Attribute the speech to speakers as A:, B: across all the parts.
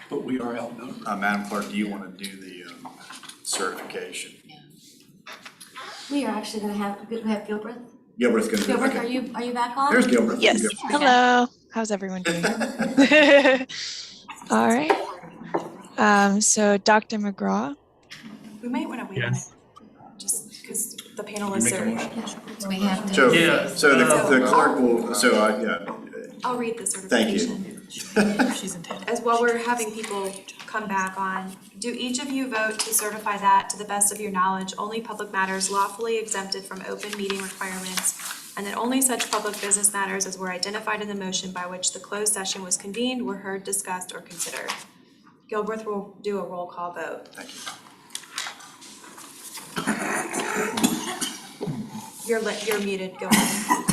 A: But we are outnumbered.
B: Madam Clerk, do you want to do the certification?
C: We are actually gonna have Gilbreth.
B: Gilbert's going to do it.
C: Gilbreth,
B: Okay.
C: are you back on?
B: There's Gilbert.
D: Yes.
B: Gilbert.
D: Hello. How's everyone doing? All right. So Dr. McGraw.
E: We might want to wait a minute, just because the panelists are.
C: We have to.
B: So,
A: Yeah.
B: so the clerk will,
E: I'll read the
B: thank
E: certification.
B: you.
E: As well, we're having people come back on. Do each of you vote to certify that, to the best of your knowledge, only public matters lawfully exempted from open meeting requirements, and that only such public business matters as were identified in the motion by which the closed session was convened were heard, discussed, or considered? Gilbreth will do a roll call vote.
B: Thank you.
E: You're muted, go ahead.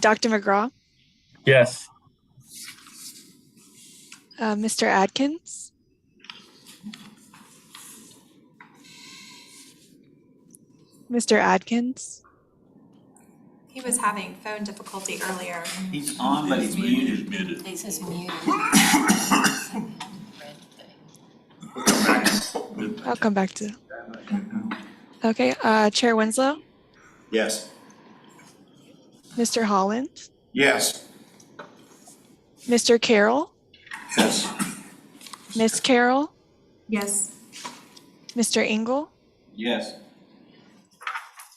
D: Dr. McGraw.
A: Yes.
D: Mr. Adkins. Mr. Adkins.
E: He was having phone difficulty earlier.
F: He's on, but he's muted.
C: It says muted.
D: I'll come back to. Okay. Chair Winslow.
B: Yes.
D: Mr. Holland.
B: Yes.
D: Mr. Carroll.
B: Yes.
D: Miss Carroll.
E: Yes.
D: Mr. Engel.
F: Yes.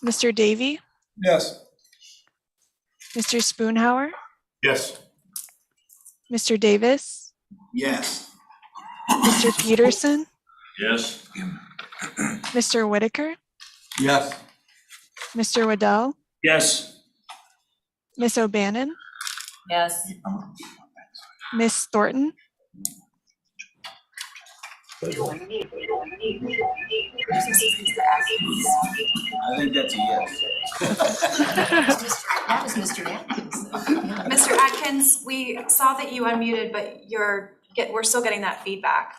D: Mr. Davy.
A: Yes.
D: Mr. Spoonhour.
A: Yes.
D: Mr. Davis.
B: Yes.
D: Mr. Peterson.
A: Yes.
D: Mr. Whitaker.
A: Yes.
D: Mr. Waddell.
A: Yes.
D: Miss O'Bannon.
C: Yes.
D: Miss Thornton.
F: I think that's a yes.
C: That was Mr. Atkins.
E: Mr. Atkins, we saw that you unmuted, but we're still getting that feedback.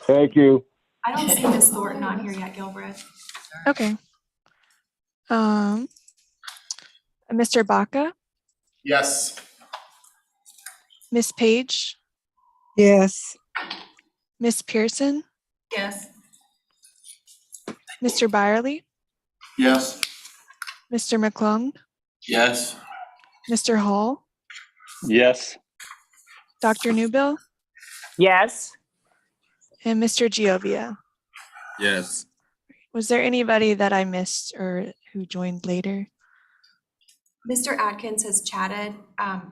G: Thank you.
E: I don't see Miss Thornton on here yet, Gilbreth.
D: Okay. Mr. Baca.
A: Yes.
D: Miss Page.
H: Yes.
D: Miss Pearson.
E: Yes.
D: Mr. Byerly.
A: Yes.
D: Mr. McClung.
A: Yes.
D: Mr. Hall.
G: Yes.
D: Dr. Newbill.
H: Yes.
D: And Mr. Giovia.
A: Yes.
D: Was there anybody that I missed or who joined later?
E: Mr. Atkins has chatted.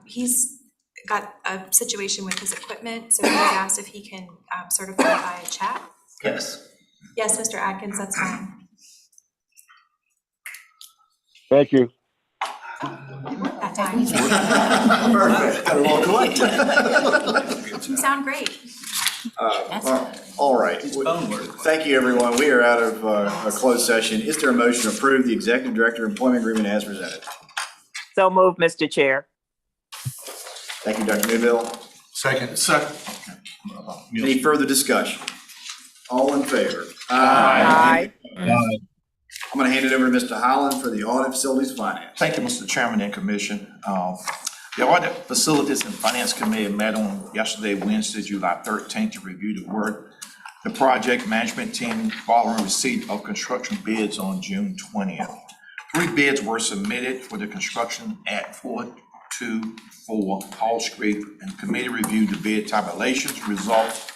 E: He's got a situation with his equipment, so he was asked if he can certify via chat.
F: Yes.
E: Yes, Mr. Atkins, that's fine.
G: Thank you.
E: That time.
B: Perfect. Got it all collected.
E: You sound great.
B: All right.
F: Phone work.
B: Thank you, everyone. We are out of a closed session. Is there a motion to approve the Executive Director Employment Agreement as presented?
H: So moved, Mr. Chair.
B: Thank you, Dr. Newbill.
A: Second.
B: Any further discussion? All in favor?
H: Aye.
B: I'm going to hand it over to Mr. Holland for the Audit Facilities Finance.
I: Thank you, Mr. Chairman and Commission. The Audit Facilities and Finance Committee met on yesterday, Wednesday, July 13th, to review the work the project management team following receipt of construction bids on June 20th. 3 bids were submitted for the construction at 424 Hall Street, and the committee reviewed the bid tabulations results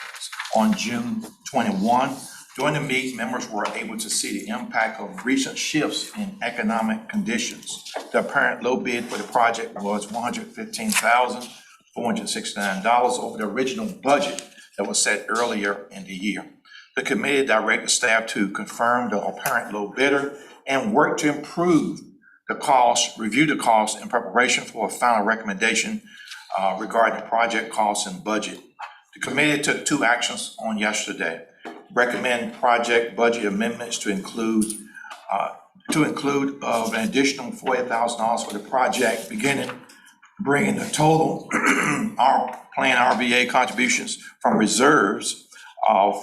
I: on June 21. During the meeting, members were able to see the impact of recent shifts in economic conditions. The apparent low bid for the project was $115,469 over the original budget that was set earlier in the year. The committee directed staff to confirm the apparent low bidder and work to improve the cost, review the cost in preparation for a final recommendation regarding project costs and budget. The committee took 2 actions on yesterday. Recommend project budget amendments to include of an additional $40,000 for the project, bringing the total our PlanRVA contributions from reserves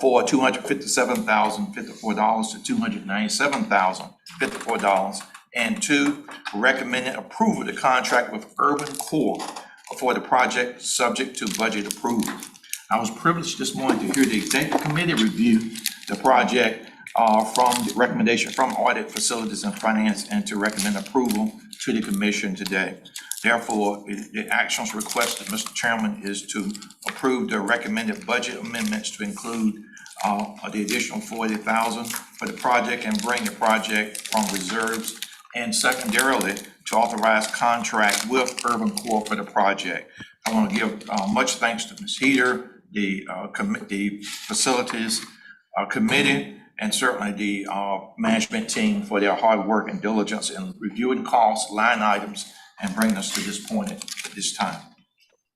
I: for $257,054 to $297,054. And 2, recommended approval of the contract with Urban Corps for the project, subject to budget approval. I was privileged this morning to hear the executive committee review the project from the recommendation from Audit, Facilities and Finance, and to recommend approval to the commission today. Therefore, the actions requested, Mr. Chairman, is to approve the recommended budget amendments to include the additional $40,000 for the project and bring the project from reserves, and secondarily, to authorize contract with Urban Corps for the project. I want to give much thanks to Ms. Heater, the facilities committee, and certainly the management team for their hard work and diligence in reviewing costs, line items, and bringing us to this point at this time.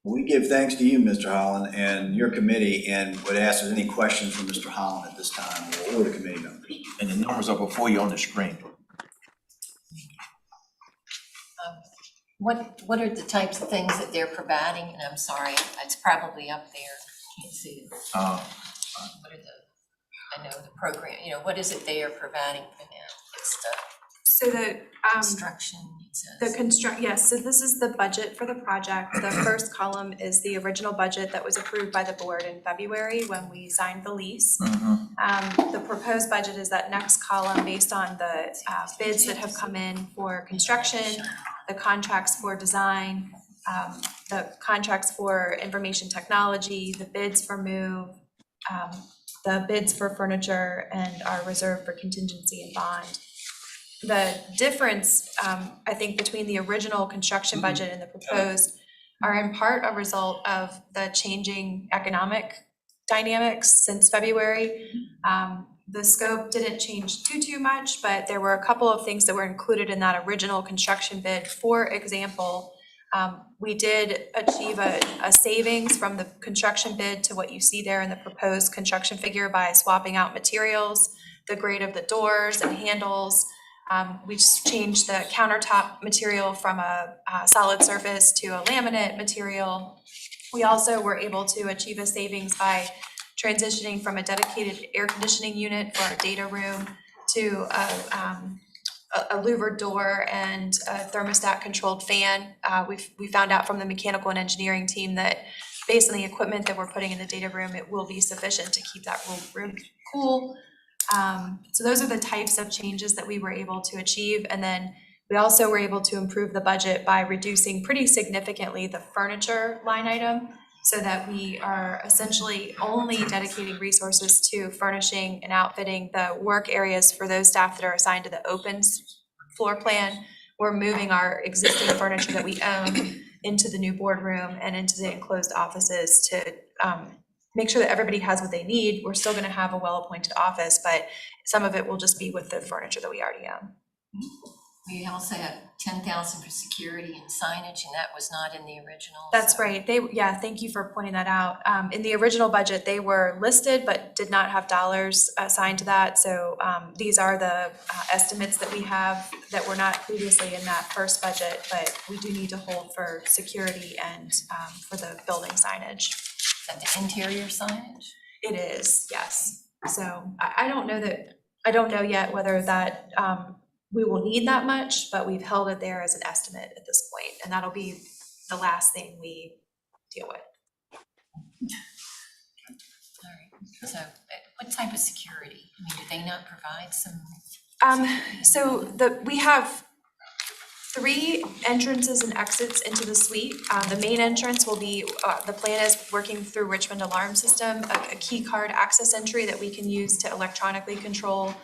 B: We give thanks to you, Mr. Holland, and your committee, and would ask if there's any questions from Mr. Holland at this time, or the committee members.
I: And the numbers are before you on the screen.
J: What are the types of things that they're providing? And I'm sorry, it's probably up there, can't see it. What are I know the program, what is it they are providing for them? It's the construction, it says.
E: Yes, so this is the budget for the project. The first column is the original budget that was approved by the board in February when we signed the lease. The proposed budget is that next column based on the bids that have come in for construction, the contracts for design, the contracts for information technology, the bids for move, the bids for furniture, and our reserve for contingency and bond. The difference, I think, between the original construction budget and the proposed are in part a result of the changing economic dynamics since February. The scope didn't change too much, but there were a couple of things that were included in that original construction bid. For example, we did achieve a savings from the construction bid to what you see there in the proposed construction figure by swapping out materials, the grade of the doors and handles. We just changed the countertop material from a solid surface to a laminate material. We also were able to achieve a savings by transitioning from a dedicated air conditioning unit for our data room to a louvered door and a thermostat controlled fan. We found out from the mechanical and engineering team that based on the equipment that we're putting in the data room, it will be sufficient to keep that room cool. So those are the types of changes that we were able to achieve. And then we also were able to improve the budget by reducing pretty significantly the furniture line item, so that we are essentially only dedicating resources to furnishing and outfitting the work areas for those staff that are assigned to the open floor plan. We're moving our existing furniture that we own into the new boardroom and into the enclosed offices to make sure that everybody has what they need. We're still gonna have a well-appointed office, but some of it will just be with the furniture that we already own.
J: We also have 10,000 for security and signage, and that was not in the original.
E: That's right. Thank you for pointing that out. In the original budget, they were listed but did not have dollars assigned to that. So these are the estimates that we have that were not previously in that first budget, but we do need to hold for security and for the building signage.
J: Is that the interior signage?
E: It is, yes. So I don't know yet whether that we will need that much, but we've held it there as an estimate at this point, and that'll be the last thing we deal with.
J: All right, so what type of security? I mean, do they not provide some?
E: So we have 3 entrances and exits into the suite. The main entrance will be, the plan is working through Richmond Alarm System, a key card access entry that we can use to electronically control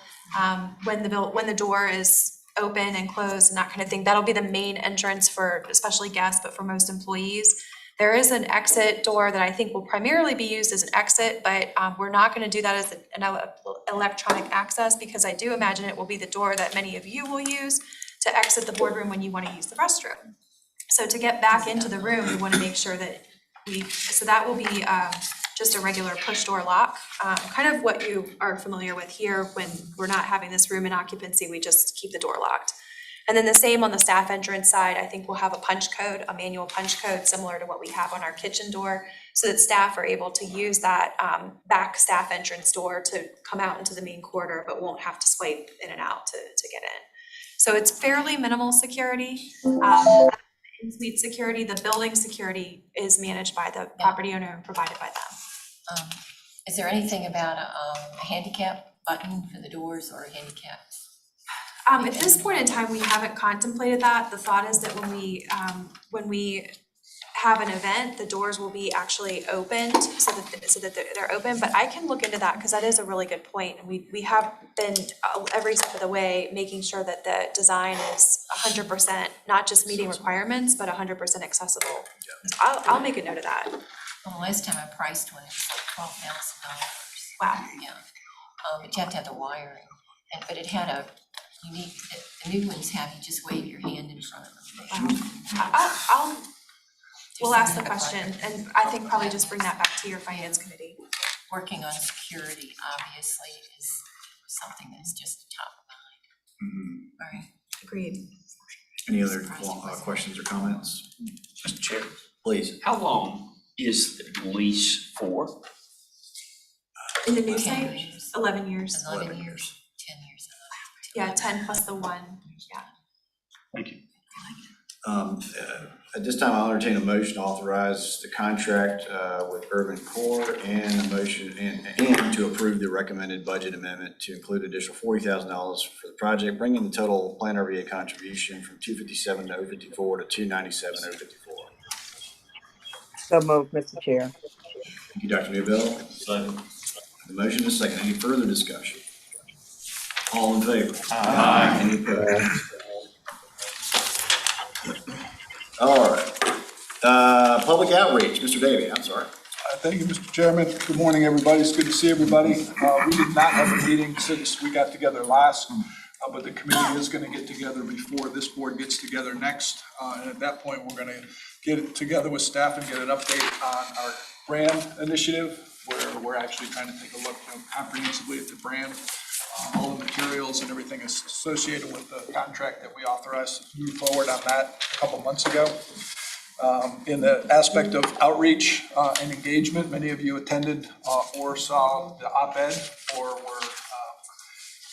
E: when the door is open and closed and that kind of thing. That'll be the main entrance for especially guests, but for most employees. There is an exit door that I think will primarily be used as an exit, but we're not going to do that as an electronic access, because I do imagine it will be the door that many of you will use to exit the boardroom when you want to use the restroom. So to get back into the room, we want to make sure that so that will be just a regular push door lock, kind of what you are familiar with here. When we're not having this room in occupancy, we just keep the door locked. And then the same on the staff entrance side, I think we'll have a punch code, a manual punch code similar to what we have on our kitchen door, so that staff are able to use that back staff entrance door to come out into the main corridor, but won't have to swipe in and out to get in. So it's fairly minimal security. in-suite security, the building security is managed by the property owner and provided by them.
J: Is there anything about a handicap button for the doors or a handicap?
E: At this point in time, we haven't contemplated that. The thought is that when we have an event, the doors will be actually opened so that they're open, but I can look into that because that is a really good point. And we have been every step of the way making sure that the design is 100%, not just meeting requirements, but 100% accessible. So I'll make a note of that.
J: Well, last time I priced one, it was like $12,000.
E: Wow.
J: Yeah, but you have to have the wiring, but it had a unique, the new ones have you just wave your hand in front of them.
E: We'll ask the question, and I think probably just bring that back to your finance committee.
J: Working on security, obviously, is something that's just top of mind. Right.
E: Agreed.
B: Any other questions or comments?
F: Mr. Chair,
B: Please.
F: how long is the lease for?
E: In the new
J: 10
E: site,
J: years.
E: 11 years.
J: 11 years, 10 years.
E: Yeah, 10 plus the 1, yeah.
F: Thank you.
B: At this time, I'll entertain a motion to authorize the contract with Urban Core and a motion and to approve the recommended budget amendment to include additional $40,000 for the project, bringing the total PlanRVA contribution from $257,054 to $297,054.
H: So moved, Mr. Chair.
B: Thank you, Dr. Newbill.
A: Second.
B: The motion is second. Any further discussion? All in favor?
A: Aye.
B: Any opposed? All right. Public outreach, Mr. Davey, I'm sorry.
K: Thank you, Mr. Chairman. Good morning, everybody. It's good to see everybody. We did not have a meeting since we got together last, but the committee is going to get together before this board gets together next. And at that point, we're going to get it together with staff and get an update on our brand initiative, where we're actually trying to take a look comprehensively at the brand, all the materials and everything associated with the contract that we authorized to move forward on that a couple months ago. In the aspect of outreach and engagement, many of you attended or saw the op-ed or were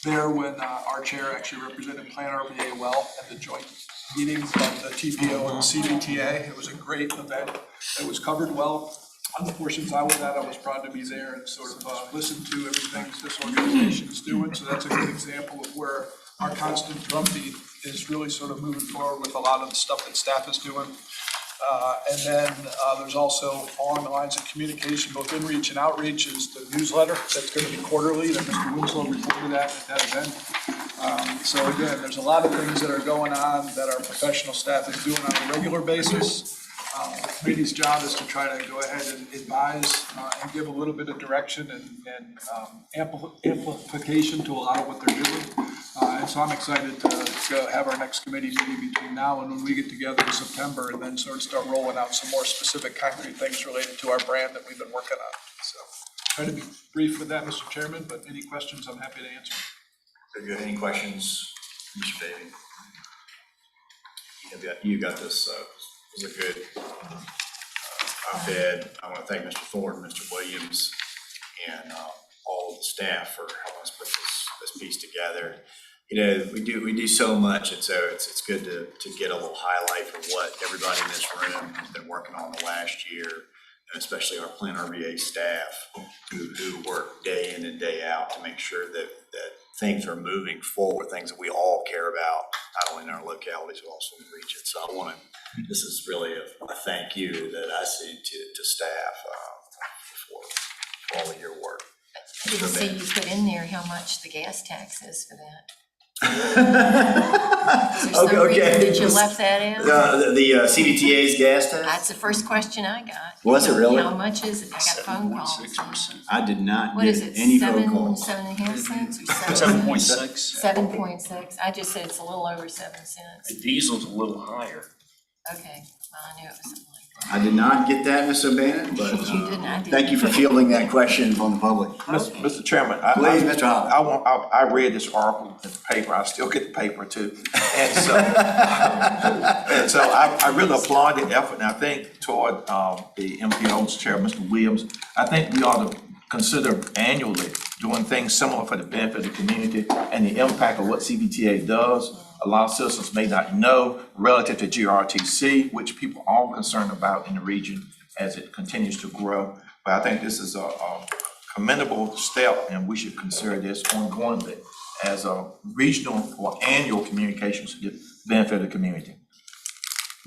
K: there when our chair actually represented PlanRVA well at the joint meeting of the TPO and the CBTA. It was a great event. It was covered well. On the portions I was at, I was proud to be there and sort of listen to everything this organization is doing. So that's a good example of where our constant drumbeat is really sort of moving forward with a lot of the stuff that staff is doing. And then there's also along the lines of communication, both inreach and outreach, is the newsletter that's going to be quarterly that Mr. Winslow reported at that event. So again, there's a lot of things that are going on that our professional staff is doing on a regular basis. The committee's job is to try to go ahead and advise and give a little bit of direction and amplification to a lot of what they're doing. And so I'm excited to have our next committee meeting between now and when we get together in September, and then sort of start rolling out some more specific concrete things related to our brand that we've been working on. So try to be brief with that, Mr. Chairman, but any questions I'm happy to answer.
B: If you have any questions, Mr. Davey? You got this. It was a good op-ed. I want to thank Mr. Thornton, Mr. Williams, and all the staff for helping us put this piece together. You know, we do so much, and so it's good to get a little highlight of what everybody in this room has been working on the last year, and especially our PlanRVA staff who work day in and day out to make sure that things are moving forward, things that we all care about, not only in our localities, but also in the region. So this is really a thank you that I see to staff for all of your work.
J: I didn't see you put in there how much the gas tax is for that.
B: Okay.
J: Did you left that out?
B: The CBTA's gas tax?
J: That's the first question I got.
B: Was it really?
J: How much is it? I got phone calls.
F: 7.6%.
B: I did not
J: What
B: get
J: is it,
B: any phone calls.
J: 7.5 cents or
F: 7.6.
J: 7.6, I just said it's a little over 7 cents.
F: The diesel's a little higher.
J: Okay, well, I knew it was something like that.
B: I did not get that, Ms. O'Bannon, but
J: You didn't, I didn't.
B: thank you for fielding that question from the public.
I: Mr. Chairman,
B: Please, Mr. Holland.
I: I read this article in the paper. I still get the paper too. And so, I really applaud the effort, and I think toward the MPO's chair, Mr. Williams, I think we ought to consider annually doing things similar for the benefit of the community and the impact of what CBTA does. a lot of citizens may not know relative to GRTC, which people are all concerned about in the region as it continues to grow. But I think this is a commendable step, and we should consider this ongoingly as a regional or annual communications to the benefit of the community.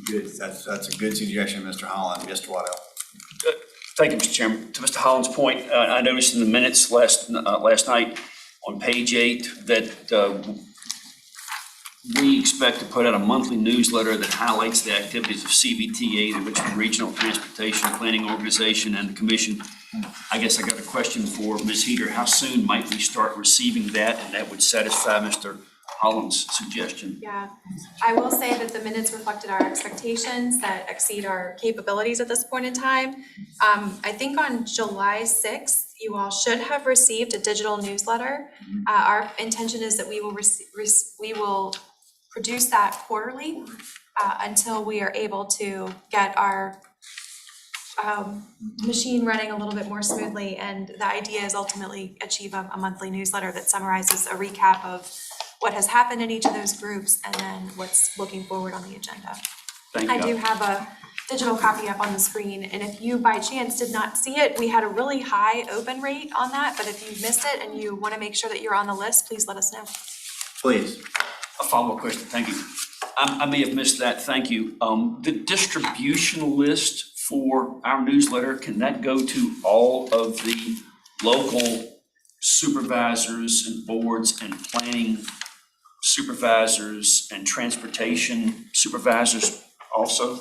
B: Good, that's a good suggestion, Mr. Holland. Mr. Waddell.
F: Thank you, Mr. Chairman. To Mr. Holland's point, I noticed in the minutes last night on page 8 that we expect to put out a monthly newsletter that highlights the activities of CVTA, the Richmond Regional Transportation Planning Organization, and the Commission. I guess I got a question for Ms. Heater. How soon might we start receiving that, and that would satisfy Mr. Holland's suggestion?
E: Yeah, I will say that the minutes reflected our expectations that exceed our capabilities at this point in time. I think on July 6th, you all should have received a digital newsletter. Our intention is that we will produce that quarterly until we are able to get our machine running a little bit more smoothly. And the idea is ultimately achieve a monthly newsletter that summarizes a recap of what has happened in each of those groups and then what's looking forward on the agenda.
F: Thank you.
E: I do have a digital copy up on the screen, and if you by chance did not see it, we had a really high open rate on that, but if you missed it and you want to make sure that you're on the list, please let us know.
B: Please.
F: A follow-up question, thank you. I may have missed that, thank you. The distribution list for our newsletter, can that go to all of the local supervisors and boards and planning supervisors and transportation supervisors also?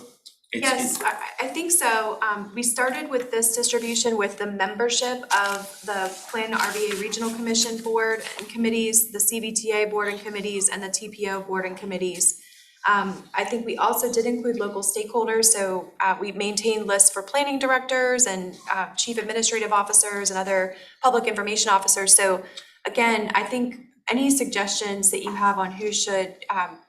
E: Yes, I think so. We started with this distribution with the membership of the PlanRVA Regional Commission Board and Committees, the CVTA Board and Committees, and the TPO Board and Committees. I think we also did include local stakeholders, so we maintained lists for planning directors and chief administrative officers and other public information officers. So again, I think any suggestions that you have on who should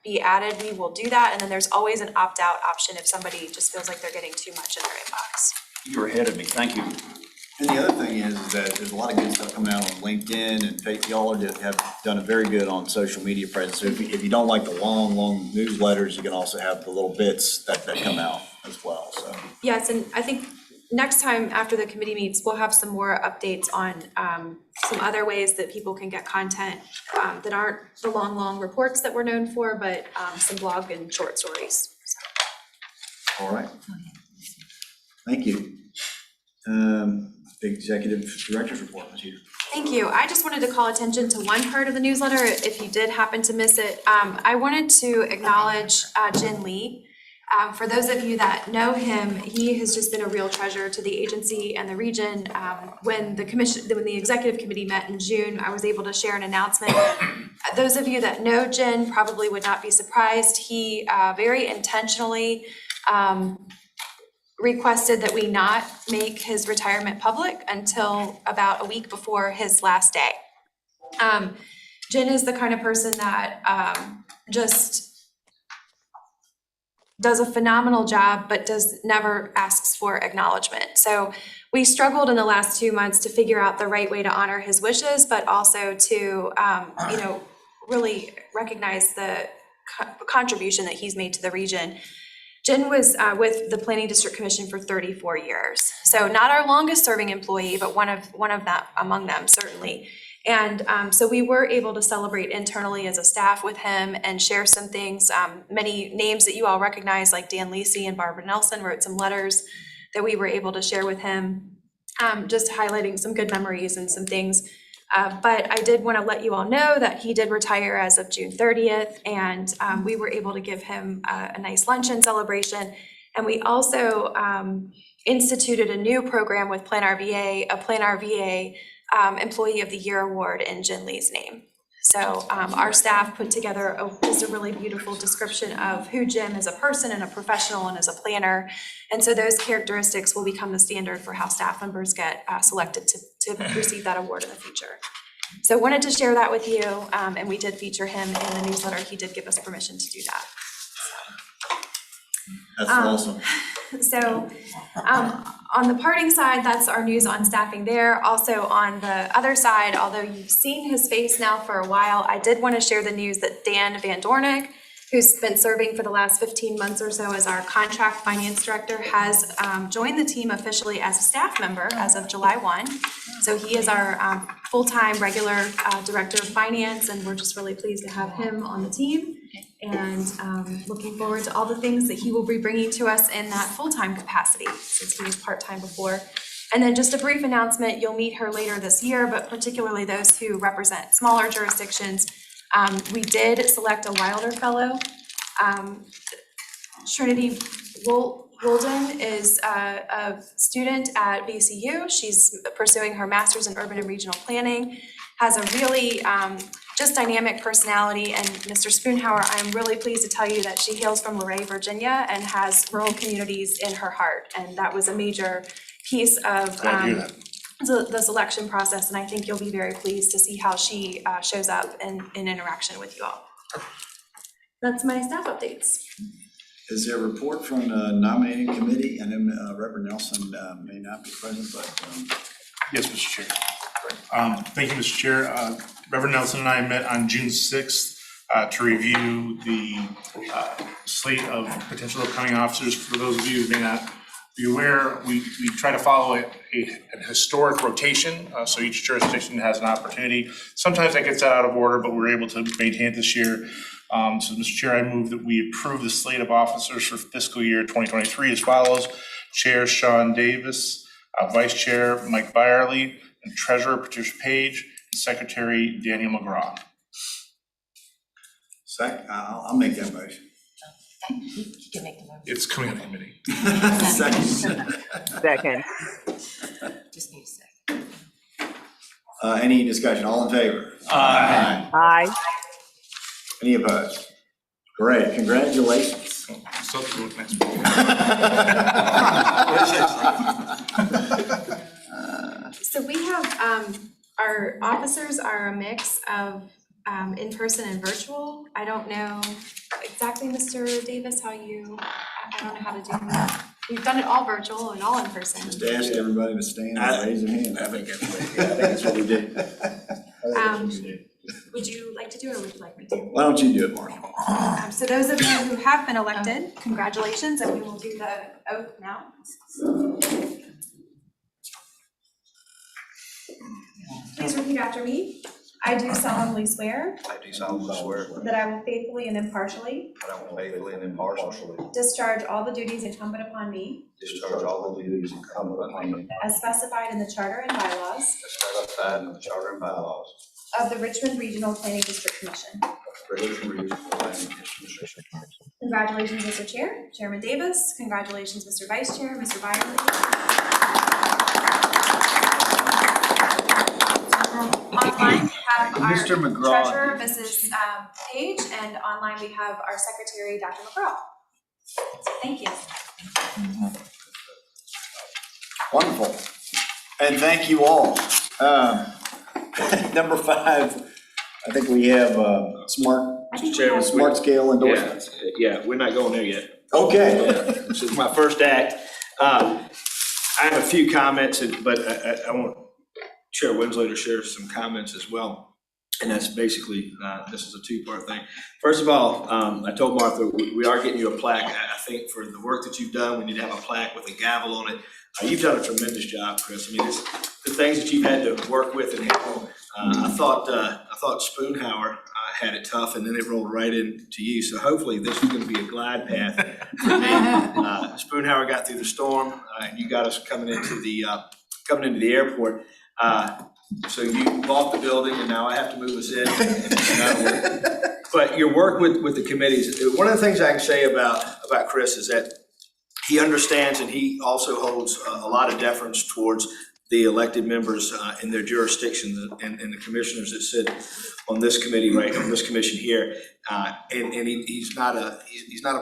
E: be added, we will do that. And then there's always an opt-out option if somebody just feels like they're getting too much in their inbox.
F: You're ahead of me, thank you.
B: And the other thing is that there's a lot of good stuff coming out on LinkedIn, and y'all have done a very good on social media presence. So if you don't like the long newsletters, you can also have the little bits that come out as well, so.
E: Yes, and I think next time after the committee meets, we'll have some more updates on some other ways that people can get content that aren't the long reports that we're known for, but some blog and short stories. So.
B: All right. Thank you. The Executive Director's Report, Ms. Heater.
E: Thank you. I just wanted to call attention to one part of the newsletter, if you did happen to miss it. I wanted to acknowledge Jin Lee. For those of you that know him, he has just been a real treasure to the agency and the region. When the executive committee met in June, I was able to share an announcement. Those of you that know Jin probably would not be surprised. He very intentionally requested that we not make his retirement public until about a week before his last day. Jin is the kind of person that just does a phenomenal job, but never asks for acknowledgement. So we struggled in the last 2 months to figure out the right way to honor his wishes, but also to, really recognize the contribution that he's made to the region. Jen was with the Planning District Commission for 34 years. So not our longest serving employee, but one of that among them, certainly. And so we were able to celebrate internally as a staff with him and share some things. Many names that you all recognize, like Dan Lisi and Barbara Nelson, wrote some letters that we were able to share with him, just highlighting some good memories and some things. But I did want to let you all know that he did retire as of June 30th, and we were able to give him a nice luncheon celebration. And we also instituted a new program with PlanRVA, a PlanRVA Employee of the Year Award in Jin Lee's name. So our staff put together just a really beautiful description of who Jim is, a person and a professional and as a planner. And so those characteristics will become the standard for how staff members get selected to receive that award in the future. So wanted to share that with you, and we did feature him in the newsletter. He did give us permission to do that.
B: That's awesome.
E: So on the parting side, that's our news on staffing there. Also on the other side, although you've seen his face now for a while, I did want to share the news that Dan Van Dornick who's been serving for the last 15 months or so as our contract finance director, has joined the team officially as a staff member as of July 1. So he is our full-time regular director of finance, and we're just really pleased to have him on the team. And looking forward to all the things that he will be bringing to us in that full-time capacity, since he was part-time before. And then just a brief announcement, you'll meet her later this year, but particularly those who represent smaller jurisdictions. We did select a Wilder Fellow. Trinity Wolden is a student at VCU. She's pursuing her master's in urban and regional planning, has a really just dynamic personality. And Mr. Spoonhauer, I'm really pleased to tell you that she hails from Luray, Virginia, and has rural communities in her heart. And that was a major piece of the selection process, and I think you'll be very pleased to see how she shows up in interaction with you all. That's my staff updates.
B: Is there a report from the nominating committee? I know Reverend Nelson may not be present, but.
L: Yes, Mr. Chair. Thank you, Mr. Chair. Reverend Nelson and I met on June 6th to review the slate of potential upcoming officers. For those of you who may not be aware, we try to follow an historic rotation, so each jurisdiction has an opportunity. Sometimes that gets out of order, but we were able to maintain it this year. So, Mr. Chair, I move that we approve the slate of officers for fiscal year 2023 as follows. Chair Sean Davis, Vice Chair Mike Byerly, and Treasurer Patricia Page, and Secretary Daniel McGraw.
B: I'll make that motion.
J: You can make the motion.
L: It's coming up committee.
H: Second.
J: Just need a second.
B: Any discussion? All in favor?
L: Aye.
H: Aye.
B: Any opposed? Great, congratulations.
L: So next.
E: So we have, our officers are a mix of in-person and virtual. I don't know exactly, Mr. Davis, how you, I don't know how to do that. We've done it all virtual and all in person.
B: Just ask everybody to stand and raise their hand. I think that's what we did.
E: Would you like to do it, or would you like me to?
B: Why don't you do it, Mark?
E: So those of you who have been elected, congratulations, and we will do the oath now. Please repeat after me. I do solemnly swear
A: I do solemnly swear
E: that I will faithfully and impartially
A: that I will faithfully and impartially
E: discharge all the duties incumbent upon me
A: discharge all the duties incumbent upon me
E: as specified in the Charter and bylaws
A: as specified in the Charter and bylaws
E: of the Richmond Regional Planning District Commission.
A: of the Richmond Regional Planning District.
E: Congratulations, Mr. Chair, Chairman Davis. Congratulations, Mr. Vice Chair, Mr. Byerly. Online, we have our
B: Mr. McGraw.
E: treasurer, Mrs. Page, and online we have our secretary, Dr. McGraw. So thank you.
B: Wonderful. And thank you all. Number 5, I think we have smart scale endorsements.
M: Yeah, we're not going there yet.
B: Okay.
M: This is my first act. I have a few comments, but I want Chair Winslow to share some comments as well. And that's basically, this is a two-part thing. First of all, I told Martha, we are getting you a plaque. I think for the work that you've done, we need to have a plaque with a gavel on it. You've done a tremendous job, Chris. I mean, it's the things that you've had to work with and handle. I thought Spoonhauer had it tough, and then it rolled right into you. So hopefully this is going to be a glide path for me. Spoonhauer got through the storm, and you got us coming into the airport. So you bought the building, and now I have to move us in. But your work with the committees, one of the things I can say about Chris is that he understands, and he also holds a lot of deference towards the elected members in their jurisdiction and the commissioners that sit on this committee, right, on this commission here. And he's not a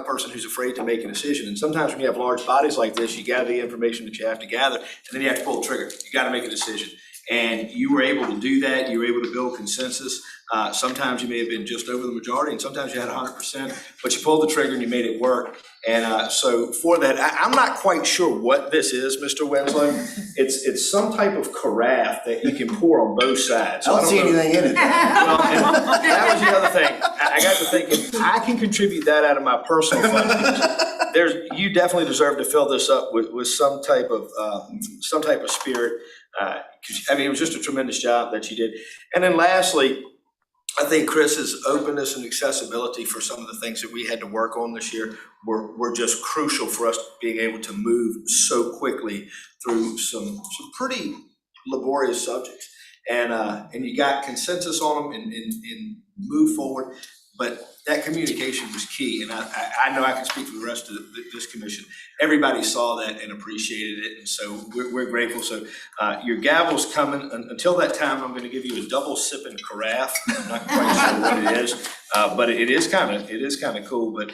M: person who's afraid to make a decision. And sometimes when you have large bodies like this, you gather the information that you have to gather, and then you have to pull the trigger. You got to make a decision. And you were able to do that. You were able to build consensus. Sometimes you may have been just over the majority, and sometimes you had 100%, but you pulled the trigger and you made it work. And so for that, I'm not quite sure what this is, Mr. Winslow. It's some type of carafe that you can pour on both sides.
A: I don't see anything in it.
M: Well, and that was the other thing. I got to thinking, I can contribute that out of my personal fund. You definitely deserve to fill this up with some type of spirit. I mean, it was just a tremendous job that you did. And then lastly, I think Chris's openness and accessibility for some of the things that we had to work on this year were just crucial for us being able to move so quickly through some pretty laborious subjects. And you got consensus on them and move forward. But that communication was key, and I know I can speak for the rest of this commission. Everybody saw that and appreciated it, and so we're grateful. So your gavel's coming. Until that time, I'm going to give you a double sipping carafe. I'm not quite sure what it is, but it is kind of cool. But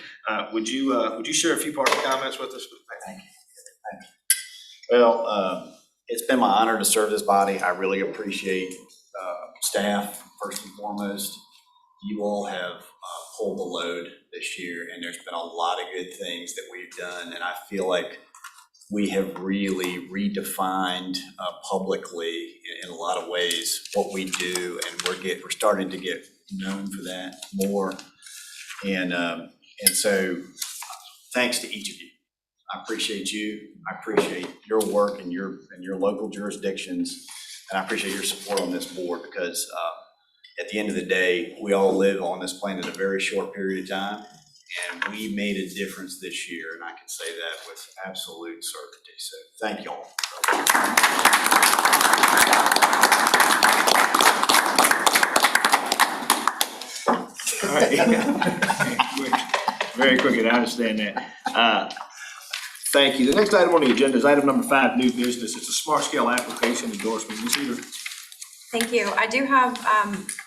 M: would you share a few parting comments with us?
B: Thank you. Well, it's been my honor to serve this body. I really appreciate staff first and foremost. You all have pulled the load this year, and there's been a lot of good things that we've done, and I feel like we have really redefined publicly in a lot of ways what we do, and we're starting to get known for that more. And so thanks to each of you. I appreciate you. I appreciate your work and your local jurisdictions, and I appreciate your support on this board because at the end of the day, we all live on this planet a very short period of time, and we made a difference this year, and I can say that with absolute certainty. So thank you all.
M: All right. Very quickly, I understand that. Thank you. The next item on the agenda is item number 5, new business. It's a smart scale application endorsement. Ms. Eder.
E: Thank you. I do have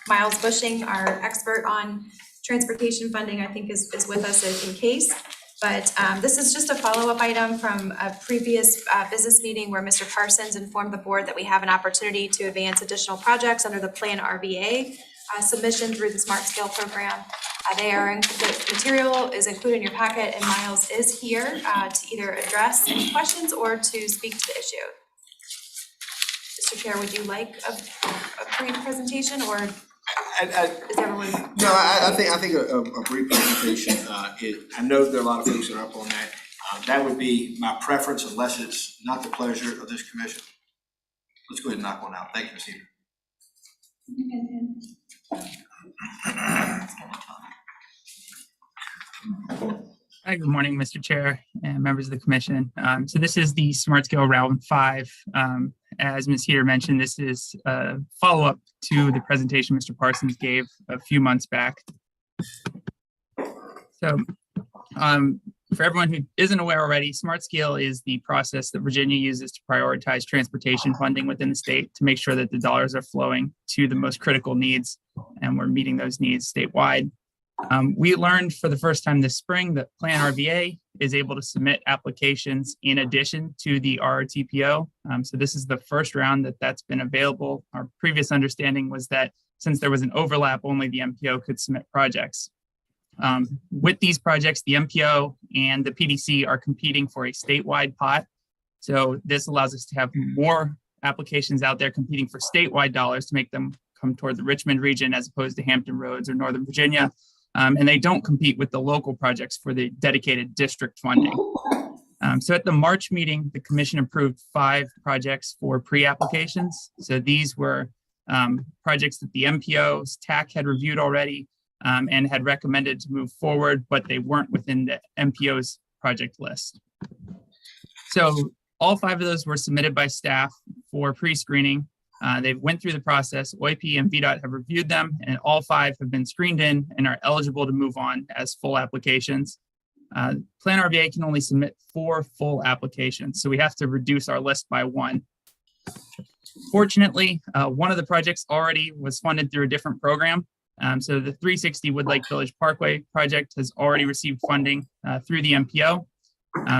E: Miles Bushing, our expert on transportation funding, I think is with us in case. But this is just a follow-up item from a previous business meeting where Mr. Parsons informed the board that we have an opportunity to advance additional projects under the PlanRVA submission through the Smart Scale program. The material is included in your packet, and Miles is here to either address any questions or to speak to the issue. Mr. Chair, would you like a brief presentation, or is everyone?
M: No, I think a brief presentation. I know there are a lot of folks that are up on that. That would be my preference, unless it's not the pleasure of this commission. Let's go ahead and knock one out. Thank you, Ms. Eder.
N: Hi, good morning, Mr. Chair and members of the commission. So this is the Smart Scale Round 5. As Ms. Heater mentioned, this is a follow-up to the presentation Mr. Parsons gave a few months back. So for everyone who isn't aware already, Smart Scale is the process that Virginia uses to prioritize transportation funding within the state to make sure that the dollars are flowing to the most critical needs, and we're meeting those needs statewide. We learned for the first time this spring that PlanRVA is able to submit applications in addition to the RRTPO. So this is the first round that's been available. Our previous understanding was that since there was an overlap, only the MPO could submit projects. With these projects, the MPO and the PDC are competing for a statewide pot. So this allows us to have more applications out there competing for statewide dollars to make them come toward the Richmond region as opposed to Hampton Roads or Northern Virginia. And they don't compete with the local projects for the dedicated district funding. So at the March meeting, the commission approved 5 projects for pre-applications. So these were projects that the MPO's TAC had reviewed already and had recommended to move forward, but they weren't within the MPO's project list. So all 5 of those were submitted by staff for pre-screening. They went through the process. OIP and VDOT have reviewed them, and all 5 have been screened in and are eligible to move on as full applications. PlanRVA can only submit 4 full applications, so we have to reduce our list by 1. Fortunately, one of the projects already was funded through a different program. So the 360 Woodlake Village Parkway project has already received funding through the MPO.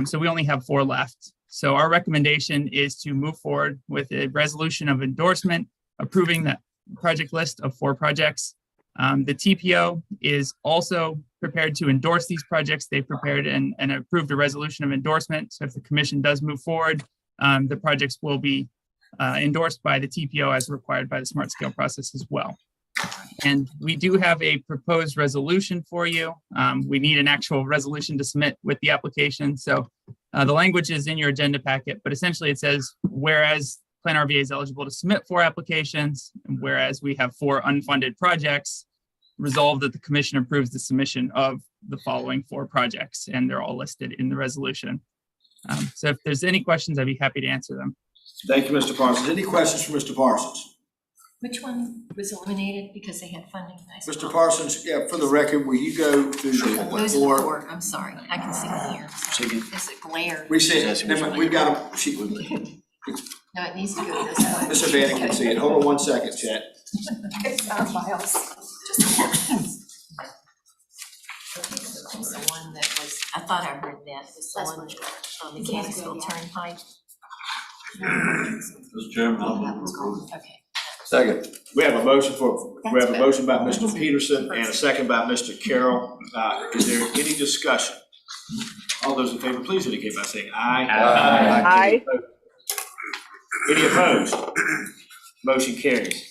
N: So we only have 4 left. So our recommendation is to move forward with a resolution of endorsement, approving the project list of 4 projects. The TPO is also prepared to endorse these projects. They prepared and approved a resolution of endorsement. So if the commission does move forward, the projects will be endorsed by the TPO as required by the Smart Scale process as well. And we do have a proposed resolution for you. We need an actual resolution to submit with the application. So the language is in your agenda packet, but essentially it says, whereas PlanRVA is eligible to submit 4 applications, and whereas we have 4 unfunded projects, resolved that the commission approves the submission of the following 4 projects, and they're all listed in the resolution. So if there's any questions, I'd be happy to answer them.
M: Thank you, Mr. Parsons. Any questions for Mr. Parsons?
J: Which one was eliminated because they had funding?
M: Mr. Parsons, yeah, for the record, will you go through the
J: Those are the
M: 4?
J: 4, I'm sorry, I can see it here. It's a glare.
M: We see it, we've got a,
J: No, it needs to go this way.
M: Mr. Bannon can see it. Hold on one second, Chet.
E: It's Miles.
J: It's the one that was, I thought I heard that, was the one on the Kansasville Turnpike.
A: Mr. Chairman, I'll move to approve.
J: Okay.
A: Second.
M: We have a motion by Mr. Peterson and a second by Mr. Carroll. Is there any discussion? All those in favor, please indicate by saying aye.
H: Aye.
M: Any opposed? Motion carries.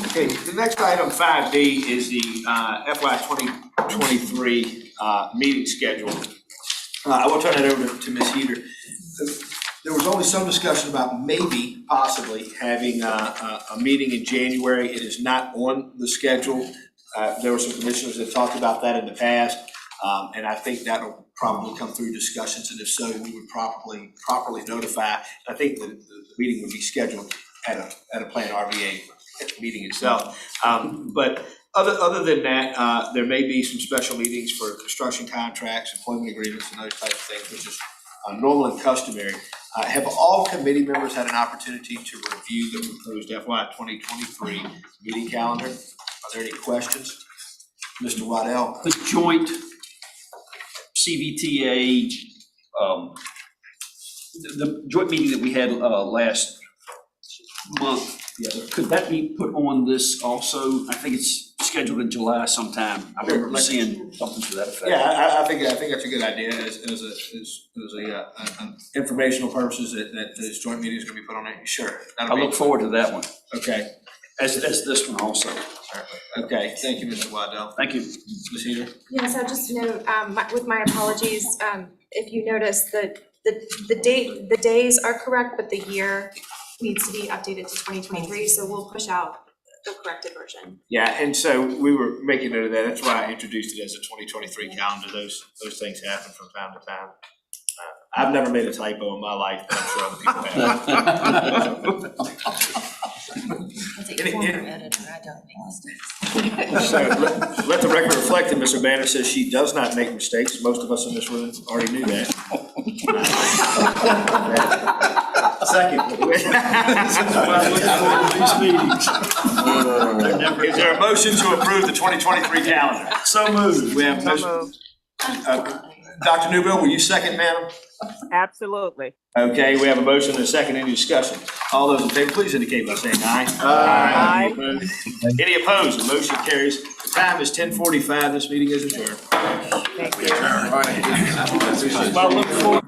M: Okay, the next item, 5D, is the FY 2023 meeting schedule. I will turn it over to Ms. Heater. There was only some discussion about maybe, possibly, having a meeting in January. It is not on the schedule. There were some commissioners that talked about that in the past, and I think that'll probably come through discussions, and if so, we would properly notify. I think the meeting would be scheduled at a PlanRVA meeting itself. But other than that, there may be some special meetings for construction contracts, employment agreements, and those types of things, which is normal and customary. Have all committee members had an opportunity to review the proposed FY 2023 meeting calendar? Are there any questions? Mr. Waddell?
F: The joint CVTA, the joint meeting that we had last month, could that be put on this also? I think it's scheduled in July sometime. I remember seeing something to that effect.
M: Yeah, I think that's a good idea as an informational purposes that this joint meeting is going to be put on it. Sure.
F: I look forward to that one.
M: Okay.
F: As this one also.
M: Okay, thank you, Mr. Waddell.
F: Thank you.
M: Ms. Heater?
E: Yes, I'll just note, with my apologies, if you notice that the days are correct, but the year needs to be updated to 2023, so we'll push out the corrected version.
M: Yeah, and so we were making note of that. That's why I introduced it as a 2023 calendar. Those things happen from time to time. I've never made a typo in my life, but I'm sure other people have.
J: As a former editor, I don't make mistakes.
M: So let the record reflect that Mr. Banner says she does not make mistakes. Most of us in this room already knew that. Second. Is there a motion to approve the 2023 calendar?
F: So moved.
M: We have motion. Dr. Newbill, will you second, madam?
H: Absolutely.
M: Okay, we have a motion and a second. Any discussion? All those in favor, please indicate by saying aye.
H: Aye.
M: Any opposed? The motion carries. The time is 10:45. This meeting is adjourned.
H: Thank you.
M: Well, look forward.